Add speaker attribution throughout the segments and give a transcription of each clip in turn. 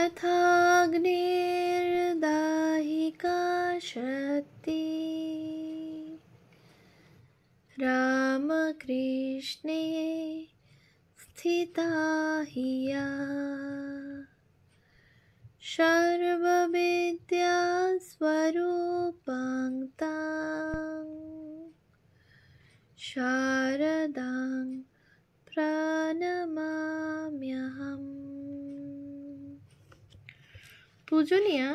Speaker 1: यथाग्निर्दाहिका शक्ति रामकृष्णे स्थिता हि या सर्वविद्यास्वरूपां तां शारदां प्रणमाम्यहम्। পূজনীয়া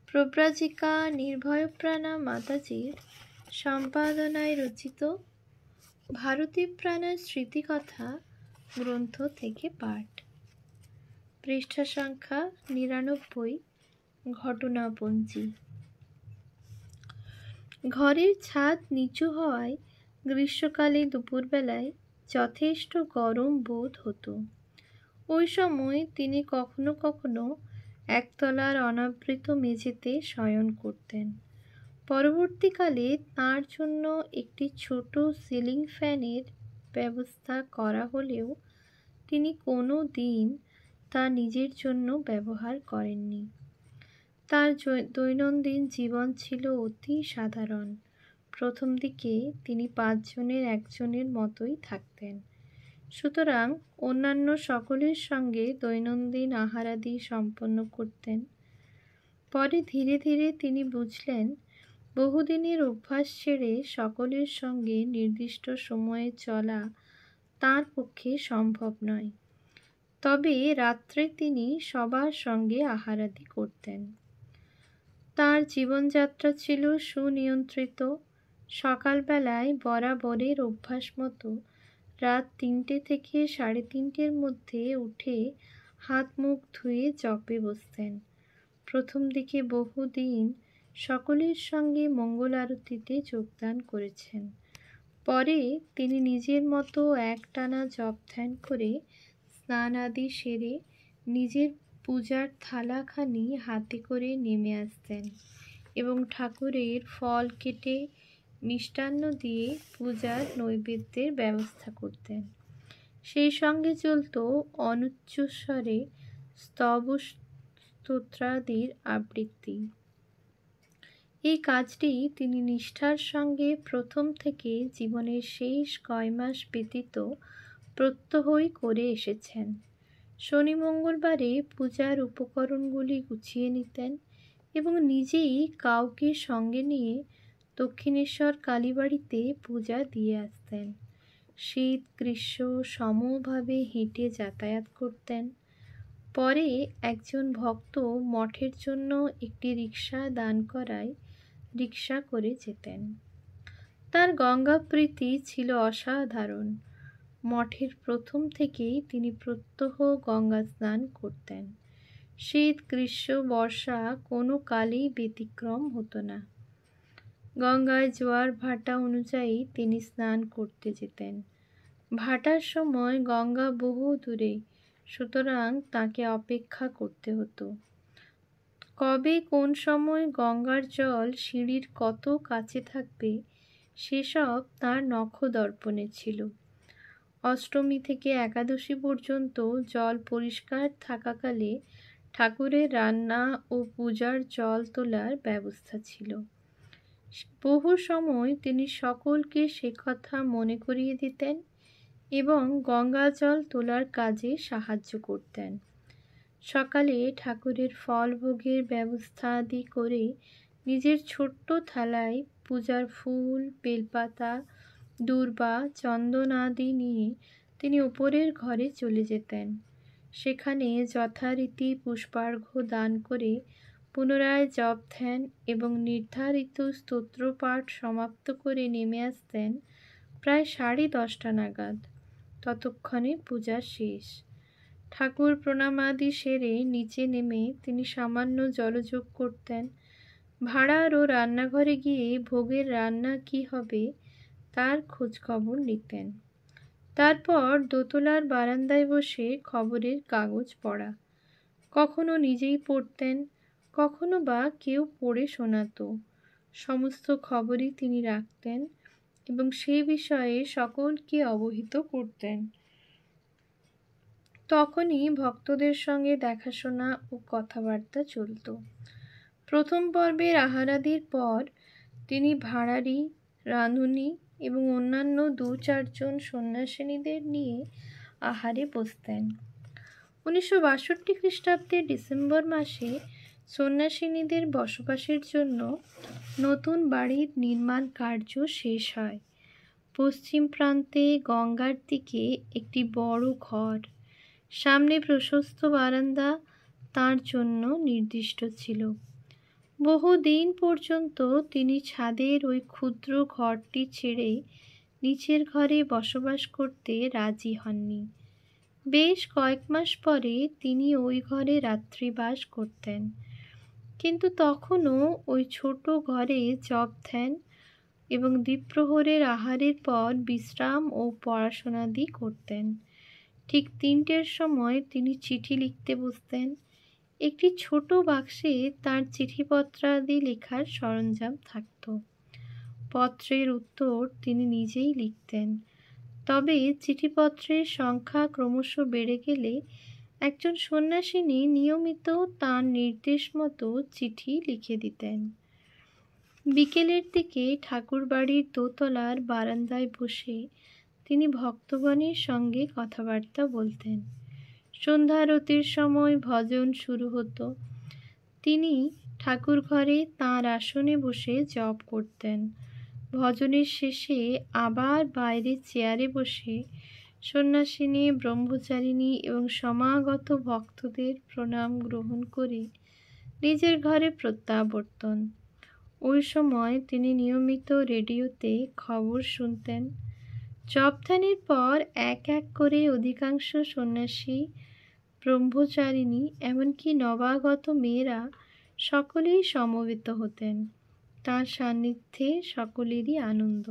Speaker 1: প্রব্রাজিকা নির্ভয়প্রাণা মাতাজির সম্পাদনায় রচিত ভারতী প্রাণার স্মৃতিকথা গ্রন্থ থেকে পাঠ। পৃষ্ঠা সংখ্যা ৯৯। ঘটনাপঞ্জি। ঘরের ছাদ নিচু হওয়ায় গ্রীষ্মকালে দুপুরবেলায় যথেষ্ট গরম বোধ হতো। ওই সময় তিনি কখনো কখনো একতলার অনাবৃত মেঝেতে শয়ন করতেন। পরবর্তীকালে তাঁর জন্য একটি ছোট সিলিং ফ্যানের ব্যবস্থা করা হলেও তিনি কোনো দিন তা নিজের জন্য ব্যবহার করেননি। তার দৈনন্দিন জীবন ছিল অতি সাধারণ। প্রথম দিকে তিনি ৫ জনের একজনের মতোই থাকতেন। সুতরাং অন্যান্য সকলের সঙ্গে দৈনন্দিন আহারাদি সম্পন্ন করতেন। পরে ধীরে ধীরে তিনি বুঝলেন, বহুদিনের অভ্যাস ছেড়ে সকলের সঙ্গে নির্দিষ্ট সময়ে চলা তাঁর পক্ষে সম্ভব নয়। তবে রাত্রে তিনি সবার সঙ্গে আহারাদি করতেন। তাঁর জীবনযাত্রা ছিল সুনিয়ন্ত্রিত। সকালবেলায় বরাবরের অভ্যাস মতো রাত ৩টে থেকে ৩:৩০-র মধ্যে উঠে হাত মুখ ধুয়ে জপে বসতেন। প্রথম দিকে বহুদিন সকলের সঙ্গে মঙ্গল আরতিতে যোগদান করেছেন। পরে তিনি নিজের মতো একটানা জপ ধ্যান করে স্নান আদি সেরে নিজের পূজার থালাখানি হাতে করে নেমে আসতেন এবং ঠাকুরের ফল কেটে মিষ্টান্ন দিয়ে পূজার নৈবেদ্যের ব্যবস্থা করতেন। সেই সঙ্গে চলত অনুচ্চস্বরে স্তব স্তোত্রাদির আবৃত্তি। এই কাজটি তিনি নিষ্ঠার সঙ্গে প্রথম থেকে জীবনের শেষ কয় মাস ব্যতীত প্রত্যহই করে এসেছেন। শনি মঙ্গলবারে পূজার উপকরণগুলি গুছিয়ে নিতেন এবং নিজেই কাউকে সঙ্গে নিয়ে দক্ষিণেশ্বর কালীবাড়িতে পূজা দিয়ে আসতেন। শীত গ্রীষ্ম সমভাবে হেঁটে যাতায়াত করতেন। পরে একজন ভক্ত মঠের জন্য একটি রিক্সা দান করায় রিক্সা করে যেতেন। তার গঙ্গা প্রীতি ছিল অসাধারণ। মঠের প্রথম থেকেই তিনি প্রত্যহ গঙ্গা স্নান করতেন। শীত গ্রীষ্ম বর্ষা কোনো কালেই ব্যতিক্রম হতো না। গঙ্গায় জোয়ার ভাটা অনুযায়ী তিনি স্নান করতে যেতেন। ভাটার সময় গঙ্গা বহু দূরে, সুতরাং তাকে অপেক্ষা করতে হতো। কবে কোন সময় গঙ্গার জল সিঁড়ির কত কাছে থাকবে সেসব তাঁর নখদর্পণে ছিল। অষ্টমী থেকে একাদশী পর্যন্ত জল পরিষ্কার থাকাকালে ঠাকুরের রান্না ও পূজার জল তোলার ব্যবস্থা ছিল। বহু সময় তিনি সকলকে সে কথা মনে করিয়ে দিতেন এবং গঙ্গা জল তোলার কাজে সাহায্য করতেন। সকালে ঠাকুরের ফল ভোগের ব্যবস্থা আদি করে নিজের ছোট্ট থালায় পূজার ফুল, বেলপাতা, দূর্বা, চন্দন আদি নিয়ে তিনি উপরের ঘরে চলে যেতেন। সেখানে যথারীতি পুষ্পার্ঘ্য দান করে পুনরায় জপ ধ্যান এবং নির্ধারিত স্তোত্রপাঠ সমাপ্ত করে নেমে আসতেন প্রায় 10:30 নাগাদ। ততক্ষণে পূজা শেষ। ঠাকুর প্রণামাদি সেরে নিচে নেমে তিনি সামান্য জলযোগ করতেন। ভাঁড়ার ও রান্নাঘরে গিয়ে ভোগের রান্না কি হবে তার খোঁজ খবর নিতেন। তারপর দোতলার বারান্দায় বসে খবরের কাগজ পড়া। কখনো নিজেই পড়তেন, কখনো বা কেউ পড়ে শোনাতো। সমস্ত খবরই তিনি রাখতেন এবং সে বিষয়ে সকলকে অবহিত করতেন। তখনই ভক্তদের সঙ্গে দেখাশোনা ও কথাবার্তা চলত। প্রথম পর্বের আহারাদির পর তিনি ভাঁড়ারি, রাঁধুনি এবং অন্যান্য 2-4 জন সন্ন্যাসিনীদের নিয়ে আহারে বসতেন। 1962 খ্রিস্টাব্দের ডিসেম্বর মাসে সন্ন্যাসিনীদের বসবাসের জন্য নতুন বাড়ির নির্মাণ কার্য শেষ হয়। পশ্চিম প্রান্তে গঙ্গার দিকে একটি বড় ঘর, সামনে প্রশস্ত বারান্দা তাঁর জন্য নির্দিষ্ট ছিল। বহুদিন পর্যন্ত তিনি ছাদের ওই ক্ষুদ্র ঘরটি ছেড়ে নিচের ঘরে বসবাস করতে রাজি হননি। বেশ কয়েক মাস পরে তিনি ওই ঘরে রাত্রিবাস করতেন, কিন্তু তখনও ওই ছোট ঘরে জপ ধ্যান এবং দ্বিপ্রহরের আহারের পর বিশ্রাম ও পড়াশোনাদি করতেন। ঠিক 3টের সময় তিনি চিঠি লিখতে বসতেন। একটি ছোট বাক্সে তাঁর চিঠিপত্রাদি লেখার সরঞ্জাম থাকত। পত্রের উত্তর তিনি নিজেই লিখতেন, তবে চিঠিপত্রের সংখ্যা ক্রমশ বেড়ে গেলে একজন সন্ন্যাসিনী নিয়মিত তাঁর নির্দেশ মতো চিঠি লিখে দিতেন। বিকেলের দিকে ঠাকুরবাড়ির দোতলার বারান্দায় বসে তিনি ভক্তগণের সঙ্গে কথাবার্তা বলতেন। সন্ধ্যারতির সময় ভজন শুরু হতো। তিনি ঠাকুর ঘরে তাঁর আসনে বসে জপ করতেন। ভজনের শেষে আবার বাইরে চেয়ারে বসে সন্ন্যাসিনী, ব্রহ্মচারিণী এবং সমাগত ভক্তদের প্রণাম গ্রহণ করে নিজের ঘরে প্রত্যাবর্তন। ওই সময় তিনি নিয়মিত রেডিওতে খবর শুনতেন। জপধ্যানের পর এক এক করে অধিকাংশ সন্ন্যাসী, ব্রহ্মচারিণী, এমনকি নবাগত মেয়েরা সকলেই সমবেত হতেন। তাঁর সান্নিধ্যে সকলেরই আনন্দ।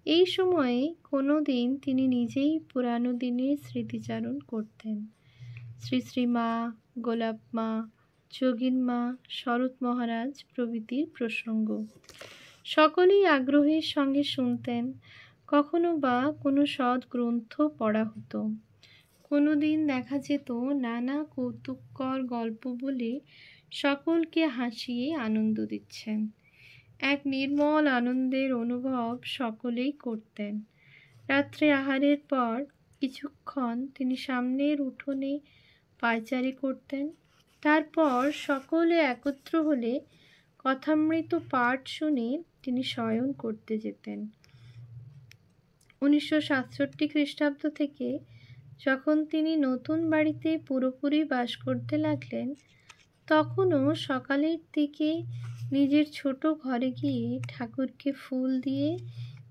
Speaker 1: এই সময়ে কোনো দিন তিনি নিজেই পুরানো দিনের স্মৃতিচারণ করতেন। শ্রী শ্রী মা, গোলাপ মা, যোগীন মা, শরৎ মহারাজ প্রভৃতির প্রসঙ্গ সকলেই আগ্রহের সঙ্গে শুনতেন। কখনো বা কোনো সৎ গ্রন্থ পড়া হতো। কোনো দিন দেখা যেত নানা কৌতুককর গল্প বলে সকলকে হাসিয়ে আনন্দ দিচ্ছেন। এক নির্মল আনন্দের অনুভব সকলেই করতেন। রাত্রে আহারের পর কিছুক্ষণ তিনি সামনের উঠোনে পায়চারি করতেন। তারপর সকলে একত্র হলে কথামৃত পাঠ শুনে তিনি শয়ন করতে যেতেন। 1967 খ্রিস্টাব্দ থেকে যখন তিনি নতুন বাড়িতে পুরোপুরি বাস করতে লাগলেন, তখনও সকালের দিকে নিজের ছোট ঘরে গিয়ে ঠাকুরকে ফুল দিয়ে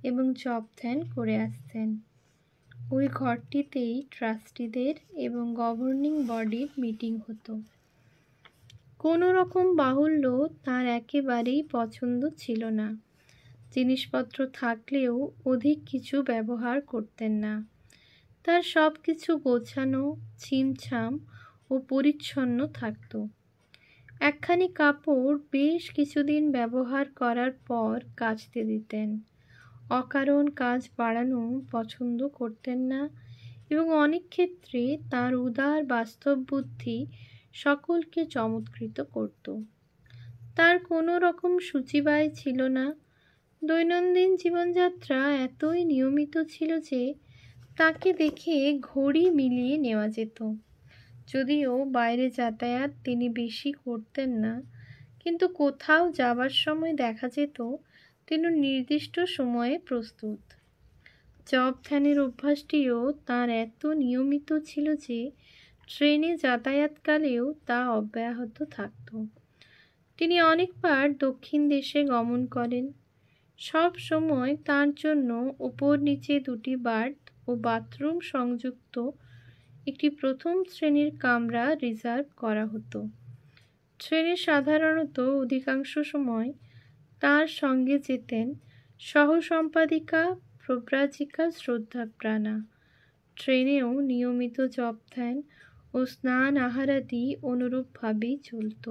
Speaker 1: এবং জপ ধ্যান করে আসতেন। ওই ঘরটিতেই ট্রাস্টিদের এবং গভর্নিং বডির মিটিং হতো। কোনো রকম বাহুল্য তাঁর একেবারেই পছন্দ ছিল না। জিনিসপত্র থাকলেও অধিক কিছু ব্যবহার করতেন না। তার সব কিছু গোছানো, ছিমছাম ও পরিচ্ছন্ন থাকত। একখানি কাপড় বেশ কিছুদিন ব্যবহার করার পর কাচতে দিতেন। অকারণ কাজ বাড়ানো পছন্দ করতেন না এবং অনেক ক্ষেত্রে তাঁর উদার বাস্তব বুদ্ধি সকলকে চমৎকৃত করত। তার কোনো রকম সূচিবায় ছিল না। দৈনন্দিন জীবনযাত্রা এতই নিয়মিত ছিল যে তাকে দেখে ঘড়ি মিলিয়ে নেওয়া যেত। যদিও বাইরে যাতায়াত তিনি বেশি করতেন না, কিন্তু কোথাও যাবার সময় দেখা যেত তিনি নির্দিষ্ট সময়ে প্রস্তুত। জপ ধ্যানের অভ্যাসটিও তাঁর এত নিয়মিত ছিল যে ট্রেনে যাতায়াতকালেও তা অব্যাহত থাকত। তিনি অনেকবার দক্ষিণ দেশে গমন করেন। সব সময় তাঁর জন্য উপর নিচে 2টি বার্থ ও বাথরুম সংযুক্ত একটি প্রথম শ্রেণীর কামরা রিজার্ভ করা হতো। ট্রেনে সাধারণত অধিকাংশ সময় তাঁর সঙ্গে যেতেন সহসম্পাদিকা প্রব্রাজিকা শ্রদ্ধাপ্রাণা। ট্রেনেও নিয়মিত জপ ধ্যান ও স্নান আহারাদি অনুরূপভাবেই চলত।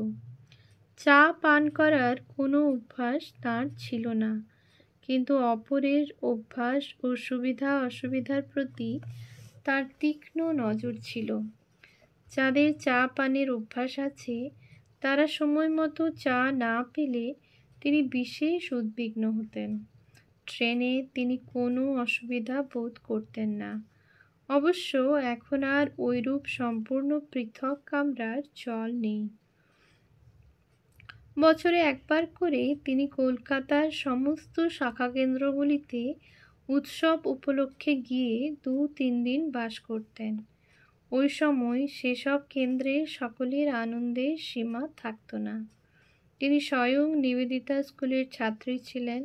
Speaker 1: চা পান করার কোনো অভ্যাস তাঁর ছিল না, কিন্তু অপরের অভ্যাস ও সুবিধা অসুবিধার প্রতি তার তীক্ষ্ণ নজর ছিল। যাদের চা পানের অভ্যাস আছে তারা সময় মতো চা না পেলে তিনি বিশেষ উদ্বিগ্ন হতেন। ট্রেনে তিনি কোনো অসুবিধা বোধ করতেন না। অবশ্য এখন আর ওইরূপ সম্পূর্ণ পৃথক কামরার চল নেই। বছরে একবার করে তিনি কলকাতার সমস্ত শাখা কেন্দ্রগুলিতে উৎসব উপলক্ষে গিয়ে 2-3 দিন বাস করতেন। ওই সময় সেসব কেন্দ্রে সকলের আনন্দের সীমা থাকত না। তিনি স্বয়ং নিবেদিতা স্কুলের ছাত্রী ছিলেন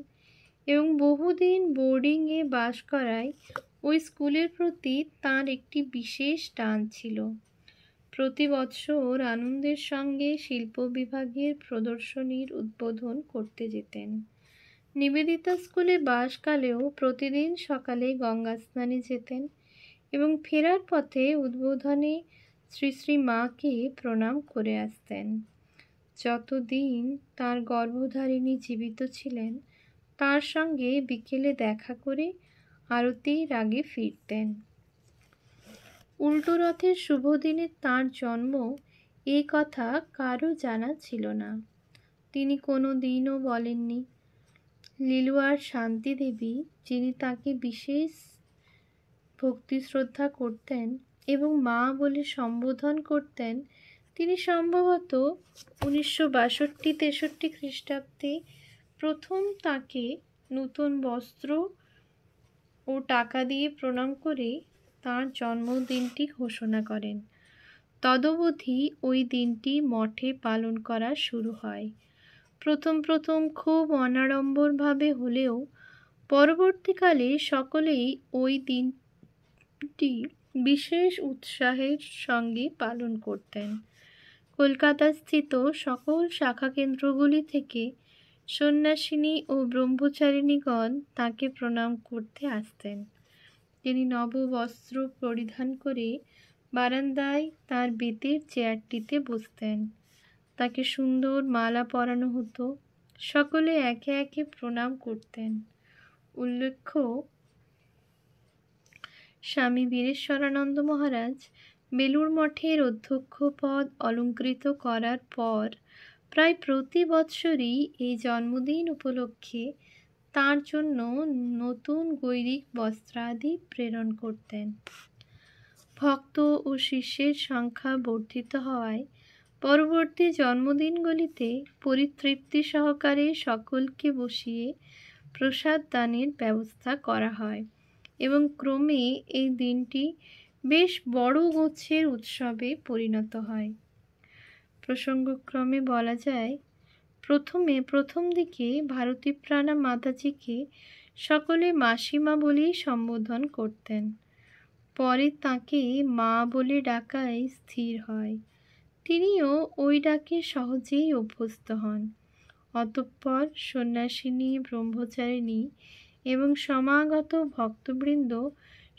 Speaker 1: এবং বহুদিন বোর্ডিংয়ে বাস করায় ওই স্কুলের প্রতি তাঁর একটি বিশেষ টান ছিল। প্রতি বৎসর আনন্দের সঙ্গে শিল্প বিভাগের প্রদর্শনীর উদ্বোধন করতে যেতেন। নিবেদিতা স্কুলে বাসকালেও প্রতিদিন সকালে গঙ্গা স্নানে যেতেন এবং ফেরার পথে উদ্বোধনে শ্রী শ্রী মাকে প্রণাম করে আসতেন। যতদিন তার গর্ভধারিণী জীবিত ছিলেন তার সঙ্গে বিকেলে দেখা করে আরতির আগে ফিরতেন। উল্টো রথের শুভ দিনে তাঁর জন্ম এই কথা কারো জানা ছিল না। তিনি কোনো দিনও বলেননি। লিলুয়ার শান্তি দেবী, যিনি তাকে বিশেষ ভক্তি শ্রদ্ধা করতেন এবং মা বলে সম্বোধন করতেন, তিনি সম্ভবত 1962-63 খ্রিস্টাব্দে প্রথম তাকে নূতন বস্ত্র ও টাকা দিয়ে প্রণাম করে তাঁর জন্মদিনটি ঘোষণা করেন। তদবধি ওই দিনটি মঠে পালন করা শুরু হয়। প্রথম প্রথম খুব অনাড়ম্বরভাবে হলেও পরবর্তীকালে সকলেই ওই দিনটি বিশেষ উৎসাহের সঙ্গে পালন করতেন। কলকাতাস্থিত সকল শাখা কেন্দ্রগুলি থেকে সন্ন্যাসিনী ও ব্রহ্মচারিণীগণ তাঁকে প্রণাম করতে আসতেন। তিনি নব বস্ত্র পরিধান করে বারান্দায় তাঁর বেতের চেয়ারটিতে বসতেন। তাকে সুন্দর মালা পরানো হতো। সকলে একে একে প্রণাম করতেন। উল্লেখ্য, স্বামী বীরেশ্বরানন্দ মহারাজ বেলুড় মঠের অধ্যক্ষ পদ অলঙ্কৃত করার পর প্রায় প্রতি বৎসরই এই জন্মদিন উপলক্ষে তাঁর জন্য নতুন গৈরিক বস্ত্রাদি প্রেরণ করতেন। ভক্ত ও শিষ্যের সংখ্যা বর্ধিত হওয়ায় পরবর্তী জন্মদিনগুলিতে পরিতৃপ্তি সহকারে সকলকে বসিয়ে প্রসাদ দানের ব্যবস্থা করা হয় এবং ক্রমে এই দিনটি বেশ বড় গোছের উৎসবে পরিণত হয়। প্রসঙ্গক্রমে বলা যায়, প্রথম দিকে ভারতীপ্রাণা মাতাজিকে সকলে মাসিমা বলেই সম্বোধন করতেন। পরে তাঁকে মা বলে ডাকায় স্থির হয়। তিনিও ওই ডাকে সহজেই অভ্যস্ত হন। অতঃপর সন্ন্যাসিনী, ব্রহ্মচারিণী এবং সমাগত ভক্তবৃন্দ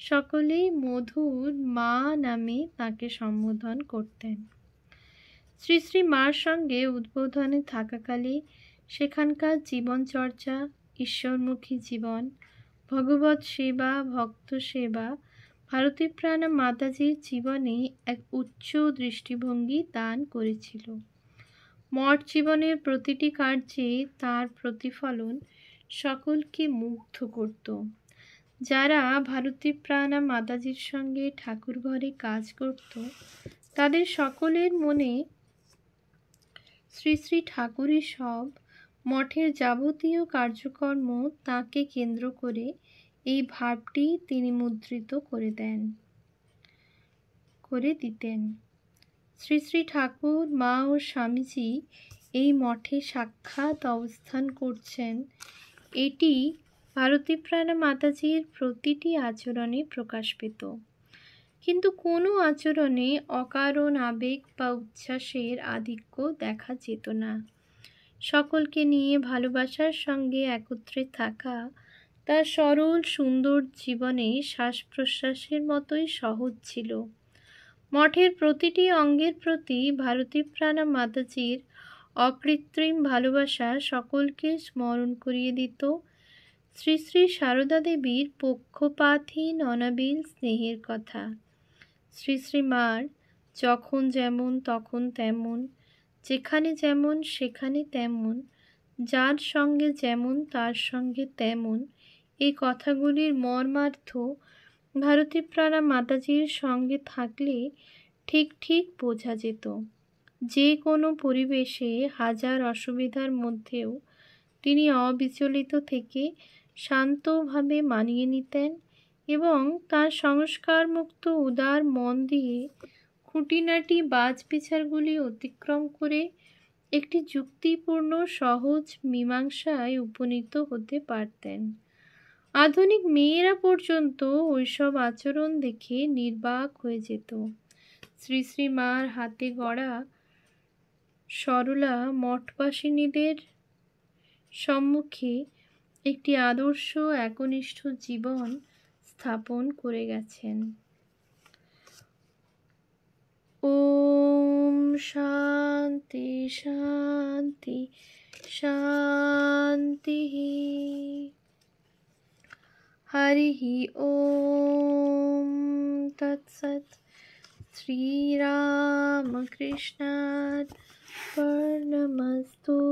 Speaker 1: সকলেই মধুর মা নামে তাঁকে সম্বোধন করতেন। শ্রী শ্রী মার সঙ্গে উদ্বোধনে থাকাকালে সেখানকার জীবনচর্চা, ঈশ্বরমুখী জীবন, ভগবৎ সেবা, ভক্ত সেবা ভারতীপ্রাণা মাতাজির জীবনে এক উচ্চ দৃষ্টিভঙ্গি দান করেছিল। মঠ জীবনের প্রতিটি কার্যে তার প্রতিফলন সকলকে মুগ্ধ করত। যারা ভারতীপ্রাণা মাতাজির সঙ্গে ঠাকুর ঘরে কাজ করত তাদের সকলের মনে শ্রী শ্রী ঠাকুরই সব, মঠের যাবতীয় কার্যকর্ম তাঁকে কেন্দ্র করে, এই ভাবটি তিনি মুদ্রিত করে দিতেন। শ্রী শ্রী ঠাকুর, মা ও স্বামীজি এই মঠে সাক্ষাৎ অবস্থান করছেন, এটি ভারতীপ্রাণা মাতাজির প্রতিটি আচরণে প্রকাশ পেত। কিন্তু কোনো আচরণে অকারণ আবেগ বা উচ্ছ্বাসের আধিক্য দেখা যেত না। সকলকে নিয়ে ভালোবাসার সঙ্গে একত্রে থাকা তার সরল সুন্দর জীবনে শ্বাস প্রশ্বাসের মতোই সহজ ছিল। মঠের প্রতিটি অঙ্গের প্রতি ভারতীপ্রাণা মাতাজির অকৃত্রিম ভালোবাসা সকলকে স্মরণ করিয়ে দিত শ্রী শ্রী সারদা দেবীর পক্ষপাতহীন অনাবিল স্নেহের কথা। শ্রী শ্রী মার যখন যেমন তখন তেমন, যেখানে যেমন সেখানে তেমন, যার সঙ্গে যেমন তার সঙ্গে তেমন, এই কথাগুলির মর্মার্থ ভারতীপ্রাণা মাতাজির সঙ্গে থাকলে ঠিক ঠিক বোঝা যেত। যে কোনো পরিবেশে হাজার অসুবিধার মধ্যেও তিনি অবিচলিত থেকে শান্তভাবে মানিয়ে নিতেন এবং তার সংস্কারমুক্ত উদার মন দিয়ে খুঁটিনাটি বাছবিচারগুলি অতিক্রম করে একটি যুক্তিপূর্ণ সহজ মীমাংসায় উপনীত হতে পারতেন। আধুনিক মেয়েরা পর্যন্ত ওইসব আচরণ দেখে নির্বাক হয়ে যেত। শ্রী শ্রী মার হাতে গড়া সরলা মঠবাসিনীদের সম্মুখে একটি আদর্শ একনিষ্ঠ জীবন স্থাপন করে গেছেন। ওম শান্তি শান্তি শান্তি। হরি ওম তৎসৎ। শ্রীরামকৃষ্ণার্পণমস্তু।